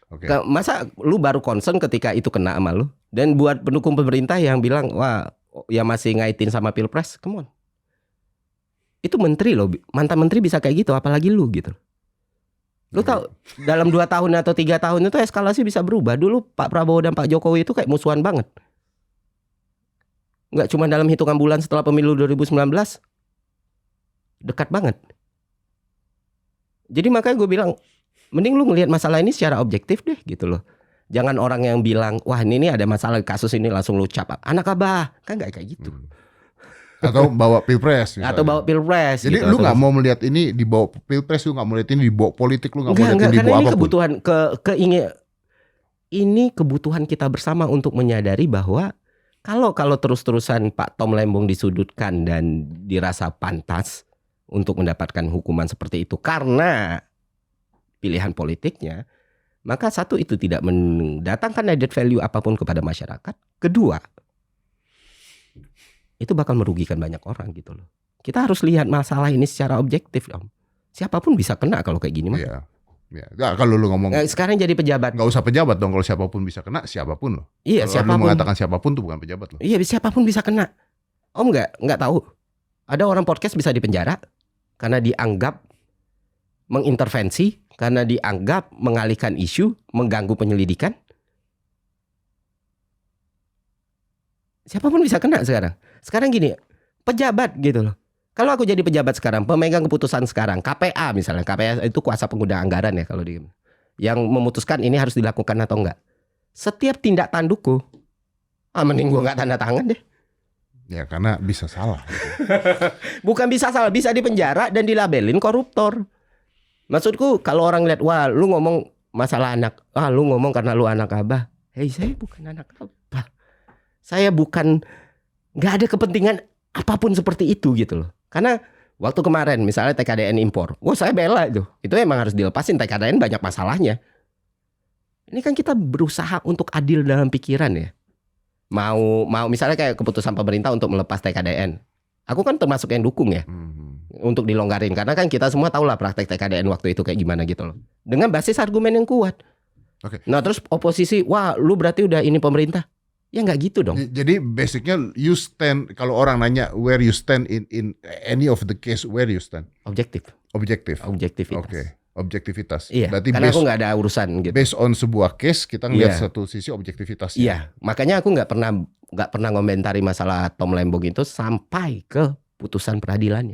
Oke. Masa lu baru concern ketika itu kena sama lu? Dan buat pendukung pemerintah yang bilang, wah ya masih ngaitin sama pilpres, come on. Itu menteri loh, mantan menteri bisa kayak gitu, apalagi lu gitu. Lu tahu dalam 2 tahun atau 3 tahun itu eskalasi bisa berubah. Dulu Pak Prabowo dan Pak Jokowi itu kayak musuhan banget. Nggak cuma dalam hitungan bulan setelah pemilu 2019, dekat banget. Jadi makanya gue bilang, mending lu ngelihat masalah ini secara objektif deh gitu loh. Jangan orang yang bilang, wah ini ada masalah kasus ini langsung lu cap anak abah, kan nggak kayak gitu. Atau bawa pilpres misalnya. Atau bawa pilpres. Jadi gitu, lu nggak mau melihat ini dibawa pilpres, lu nggak mau lihat ini dibawa politik, lu nggak mau lihat ini dibawa karena ini apapun. kebutuhan ini kebutuhan kita bersama untuk menyadari bahwa kalau terus-terusan Pak Tom Lembong disudutkan dan dirasa pantas untuk mendapatkan hukuman seperti itu karena pilihan politiknya, maka satu itu tidak mendatangkan added value apapun kepada masyarakat. Kedua, itu bakal merugikan banyak orang gitu loh. Kita harus lihat masalah ini secara objektif, Om. Siapapun bisa kena kalau kayak gini mah. Iya. Ya, kalau lu ngomong sekarang jadi pejabat, nggak usah pejabat dong. Kalau siapapun bisa kena, siapapun loh. Iya, kalau siapapun. Lu mengatakan siapapun tuh bukan pejabat loh. Iya, siapapun bisa kena. Om nggak tahu. Ada orang podcast bisa dipenjara karena dianggap mengintervensi, karena dianggap mengalihkan isu, mengganggu penyelidikan. Siapapun bisa kena sekarang. Sekarang gini, pejabat gitu loh. Kalau aku jadi pejabat sekarang, pemegang keputusan sekarang, KPA misalnya, KPA itu kuasa pengguna anggaran ya kalau di yang memutuskan ini harus dilakukan atau enggak. Setiap tindak tandukku, mending gua nggak tanda tangan deh. Ya karena bisa salah. Gitu. Bukan bisa salah, bisa dipenjara dan dilabelin koruptor. Maksudku kalau orang lihat, wah lu ngomong masalah anak, lu ngomong karena lu anak abah. Hei, saya bukan anak abah. Saya bukan, nggak ada kepentingan apapun seperti itu gitu loh. Karena waktu kemarin misalnya TKDN impor, wah saya bela itu emang harus dilepasin. TKDN banyak masalahnya. Ini kan kita berusaha untuk adil dalam pikiran ya. Mau misalnya kayak keputusan pemerintah untuk melepas TKDN. Aku kan termasuk yang dukung ya. Untuk dilonggarin. Karena kan kita semua tahu lah praktek TKDN waktu itu kayak gimana gitu loh. Dengan basis argumen yang kuat. Okay. Nah terus oposisi, wah lu berarti udah ini pemerintah. Ya nggak gitu dong. Jadi basicnya you stand, kalau orang nanya where you stand in any of the case, where you stand? Objektif. Objektivitas. Oke. Objektivitas. Iya. Berarti karena aku nggak ada urusan gitu. Based on sebuah case kita ngelihat satu sisi objektivitasnya. Iya. Makanya aku nggak pernah ngomentari masalah Tom Lembong itu sampai ke putusan peradilannya.